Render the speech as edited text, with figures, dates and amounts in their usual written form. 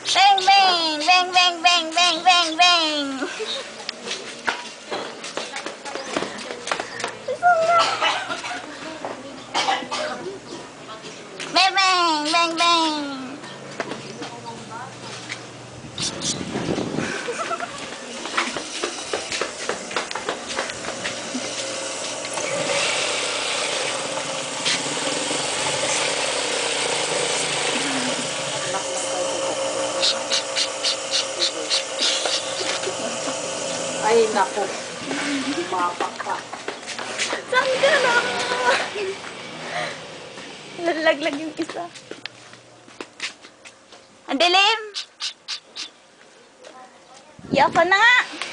Bang, bang! Bang, bang, bang, bang, bang, bang! Bang, bang, bang, bang! Ay, naku. Mapak pa. Saan ka na? Lalaglag yung isa. Ang dilim! Iyak ka na nga!